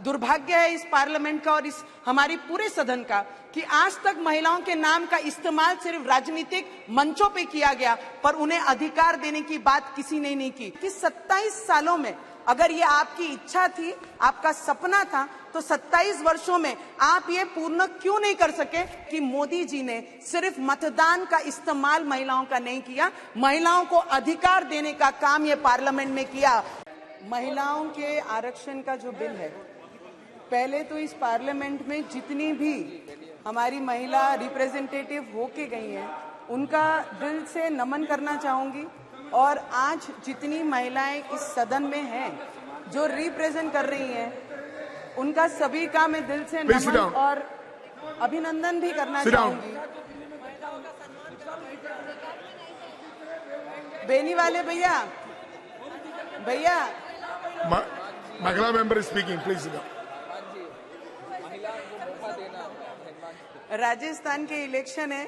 दुर्भाग्य है इस पार्लियामेंट का और इस हमारी पूरे सदन का कि आज तक महिलाओं के नाम का इस्तेमाल सिर्फ राजनीतिक मंचों पे किया गया, पर उन्हें अधिकार देने की बात किसी ने नहीं की। कि 27 सालों में अगर ये आपकी इच्छा थी, आपका सपना था, तो 27 वर्षों में आप ये पूर्ण क्यों नहीं कर सके कि मोदी जी ने सिर्फ मतदान का इस्तेमाल महिलाओं का नहीं किया, महिलाओं को अधिकार देने का काम ये पार्लियामेंट में किया। महिलाओं के आरक्षण का जो बिल है, पहले तो इस पार्लियामेंट में जितनी भी हमारी महिला रिप्रेजेंटेटिव होके गई हैं, उनका दिल से नमन करना चाहूंगी। और आज जितनी महिलाएं इस सदन में हैं, जो रिप्रेजेंट कर रही हैं, उनका सभी का मैं दिल से नमन और अभिनंदन भी करना चाहूंगी। बेनी वाले भैया महिला मेंबर स्पीकिंग प्लीज। राजस्थान के इलेक्शन है,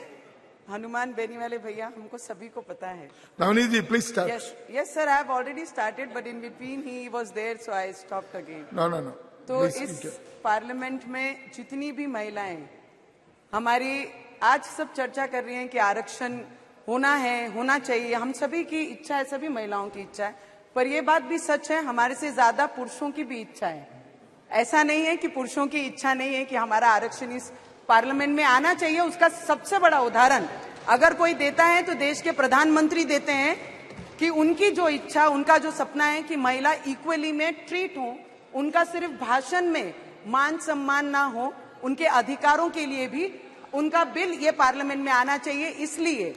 हनुमान बेनी वाले भैया, हमको सभी को पता है। Navneet ji please start. Yes sir, I have already started, but in between he was there, so I stopped again. No. तो इस पार्लियामेंट में जितनी भी महिलाएं हमारी आज सब चर्चा कर रही हैं कि आरक्षण होना चाहिए, हम सभी की इच्छा है, सभी महिलाओं की इच्छा है, पर यह बात भी सच है हमारे से ज्यादा पुरुषों की भी इच्छा है। ऐसा नहीं है कि पुरुषों की इच्छा नहीं है कि हमारा आरक्षण इस पार्लियामेंट में आना चाहिए। उसका सबसे बड़ा उदाहरण अगर कोई देता है तो देश के प्रधानमंत्री देते हैं कि उनकी जो इच्छा, उनका जो सपना है कि महिला इक्वली में ट्रीट हो, उनका सिर्फ भाषण में मान सम्मान ना हो, उनके अधिकारों के लिए भी उनका बिल ये पार्लियामेंट में आना चाहिए। इसलिए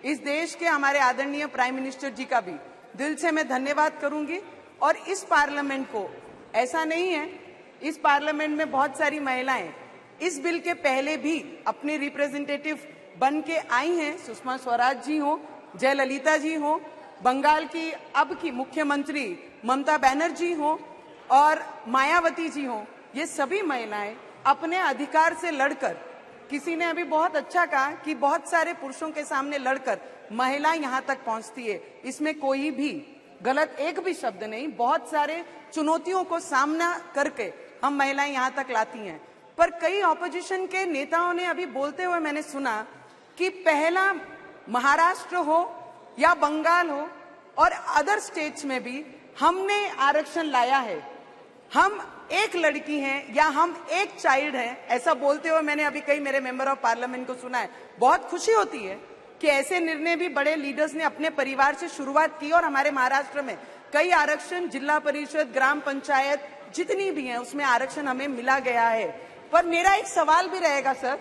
इस देश के हमारे आदरणीय प्राइम मिनिस्टर जी का भी दिल से मैं धन्यवाद करूंगी। और इस पार्लियामेंट को ऐसा नहीं है, इस पार्लियामेंट में बहुत सारी महिलाएं इस बिल के पहले भी अपने रिप्रेजेंटेटिव बन के आई हैं। सुषमा स्वराज जी हो, जयललिता जी हो, बंगाल की अब की मुख्यमंत्री ममता बनर्जी हो और मायावती जी हो, ये सभी महिलाएं अपने अधिकार से लड़कर, किसी ने अभी बहुत अच्छा कहा कि बहुत सारे पुरुषों के सामने लड़कर महिला यहाँ तक पहुंचती है, इसमें कोई भी गलत एक भी शब्द नहीं। बहुत सारे चुनौतियों को सामना करके हम महिलाएं यहाँ तक लाती हैं। पर कई ऑपोजिशन के नेताओं ने अभी बोलते हुए मैंने सुना कि पहला महाराष्ट्र हो या बंगाल हो और अदर स्टेट्स में भी हमने आरक्षण लाया है, हम एक लड़की हैं या हम एक चाइल्ड हैं, ऐसा बोलते हुए मैंने अभी कई मेरे मेंबर ऑफ पार्लियामेंट को सुना है। बहुत खुशी होती है कि ऐसे निर्णय भी बड़े लीडर्स ने अपने परिवार से शुरुआत की और हमारे महाराष्ट्र में कई आरक्षण जिला परिषद, ग्राम पंचायत जितनी भी हैं उसमें आरक्षण हमें मिला गया है। पर मेरा एक सवाल भी रहेगा सर,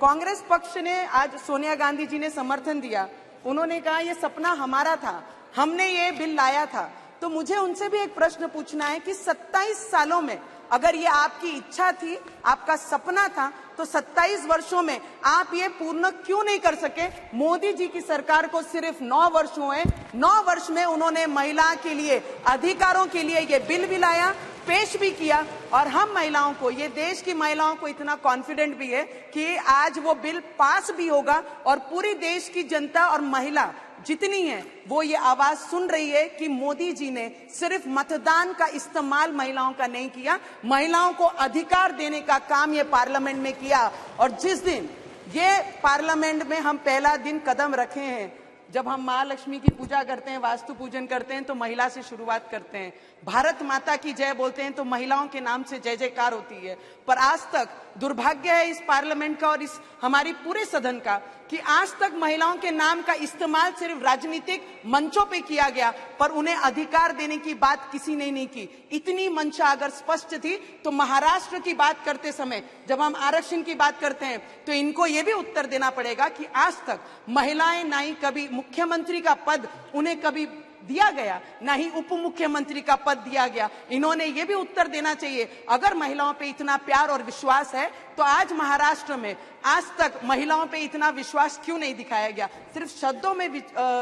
कांग्रेस पक्ष ने आज सोनिया गांधी जी ने समर्थन दिया, उन्होंने कहा ये सपना हमारा था, हमने ये बिल लाया था। तो मुझे उनसे भी एक प्रश्न पूछना है कि 27 सालों में अगर ये आपकी इच्छा थी, आपका सपना था, तो 27 वर्षों में आप ये पूर्ण क्यों नहीं कर सके? मोदी जी की सरकार को सिर्फ 9 वर्ष हुए, 9 वर्ष में उन्होंने महिला के लिए, अधिकारों के लिए ये बिल भी लाया, पेश भी किया। और हम महिलाओं को, ये देश की महिलाओं को इतना कॉन्फिडेंट भी है कि आज वो बिल पास भी होगा और पूरी देश की जनता और महिला जितनी है वो ये आवाज सुन रही है कि मोदी जी ने सिर्फ मतदान का इस्तेमाल महिलाओं का नहीं किया, महिलाओं को अधिकार देने का काम ये पार्लियामेंट में किया। और जिस दिन ये पार्लियामेंट में हम पहला दिन कदम रखे हैं, जब हम महालक्ष्मी की पूजा करते हैं, वास्तु पूजन करते हैं, तो महिला से शुरुआत करते हैं, भारत माता की जय बोलते हैं तो महिलाओं के नाम से जय जयकार होती है। पर आज तक दुर्भाग्य है इस पार्लियामेंट का और इस हमारी पूरे सदन का कि आज तक महिलाओं के नाम का इस्तेमाल सिर्फ राजनीतिक मंचों पे किया गया, पर उन्हें अधिकार देने की बात किसी ने नहीं की। इतनी मंशा अगर स्पष्ट थी तो महाराष्ट्र की बात करते समय जब हम आरक्षण की बात करते हैं तो इनको ये भी उत्तर देना पड़ेगा कि आज तक महिलाएं ना ही कभी मुख्यमंत्री का पद उन्हें कभी दिया गया, ना ही उप मुख्यमंत्री का पद दिया गया। इन्होंने ये भी उत्तर देना चाहिए, अगर महिलाओं पे इतना प्यार और विश्वास है तो आज महाराष्ट्र में आज तक महिलाओं पे इतना विश्वास क्यों नहीं दिखाया गया? सिर्फ शब्दों में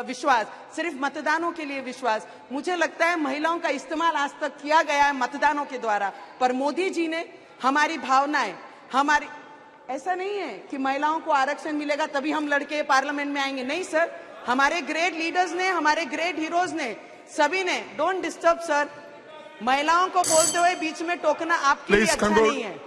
विश्वास, सिर्फ मतदानों के लिए विश्वास। मुझे लगता है महिलाओं का इस्तेमाल आज तक किया गया है मतदानों के द्वारा, पर मोदी जी ने हमारी भावनाएं, हमारी, ऐसा नहीं है कि महिलाओं को आरक्षण मिलेगा तभी हम लड़के पार्लियामेंट में आएंगे। नहीं सर, हमारे ग्रेट लीडर्स ने, हमारे ग्रेट हीरोज ने, सभी ने, डोंट डिस्टर्ब सर, महिलाओं को बोलते हुए बीच में टोकना आपके लिए Please अच्छा conclude. नहीं है।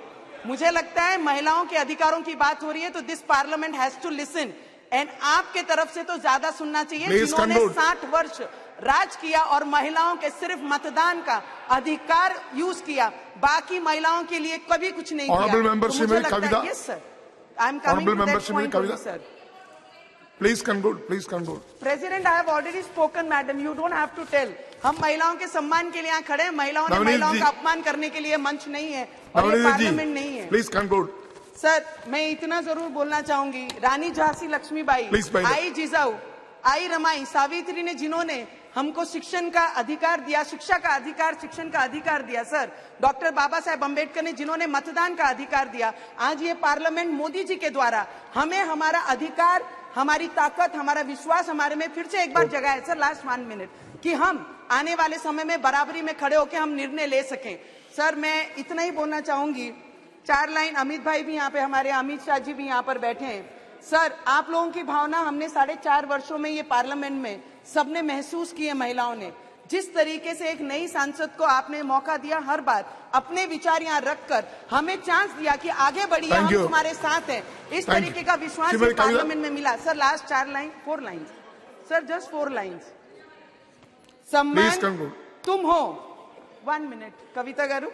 मुझे लगता है महिलाओं के अधिकारों की बात हो रही है तो this parliament has to listen and आपके तरफ से तो ज्यादा सुनना चाहिए Please जिन्होंने conclude. 60 वर्ष राज किया और महिलाओं के सिर्फ मतदान का अधिकार यूज किया, बाकी महिलाओं के लिए कभी कुछ नहीं Honorable किया। member तो मुझे श्रीमती लगता है Kavita. Yes sir, I am coming Honorable to member that Shrimati point Kavita. Sir. Please conclude. Please conclude. President I have already spoken madam, you don't have to tell. हम महिलाओं के सम्मान के लिए यहाँ खड़े हैं, महिलाओं ने नवनीत महिलाओं जी। का अपमान करने के लिए मंच नहीं है और ये Navneet पार्लियामेंट नहीं ji, है। please conclude. सर मैं इतना जरूर बोलना चाहूंगी, रानी झांसी लक्ष्मीबाई, Please, Bhai. आई जिजाऊ, आई रमाई, सावित्री ने जिन्होंने हमको शिक्षण का अधिकार दिया, शिक्षा का अधिकार, शिक्षण का अधिकार दिया सर, डॉक्टर बाबा साहेब अम्बेडकर ने जिन्होंने मतदान का अधिकार दिया, आज ये पार्लियामेंट मोदी जी के द्वारा हमें हमारा अधिकार, हमारी ताकत, हमारा विश्वास हमारे में फिर से एक बार जगा है सर, लास्ट 1 मिनट, कि हम आने वाले समय में बराबरी में खड़े होकर हम निर्णय ले सकें। सर मैं इतना ही बोलना चाहूंगी, 4 लाइन, अमित भाई भी यहाँ पे, हमारे अमित शाह जी भी यहाँ पर बैठे हैं। सर आप लोगों की भावना हमने 4.5 वर्षों में ये पार्लियामेंट में सबने महसूस की है। महिलाओं ने जिस तरीके से एक नई सांसद को आपने मौका दिया, हर बार अपने विचार यहाँ रखकर हमें चांस दिया कि आगे बढ़िए, हम तुम्हारे साथ हैं, इस तरीके का विश्वास ये पार्लियामेंट में मिला। Sir last 4 line sir, just 4 lines. सम्मान तुम हो, 1 मिनट कविता गारू,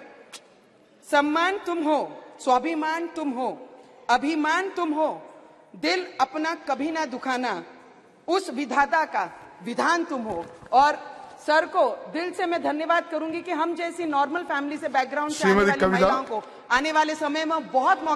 सम्मान तुम हो, स्वाभिमान तुम हो, अभिमान तुम हो, दिल अपना कभी ना दुखाना, उस विधाता का विधान तुम हो। और सर को दिल से मैं धन्यवाद करूंगी कि हम जैसी नॉर्मल फैमिली से बैकग्राउंड से आने वाली महिलाओं को आने वाले समय में बहुत मौका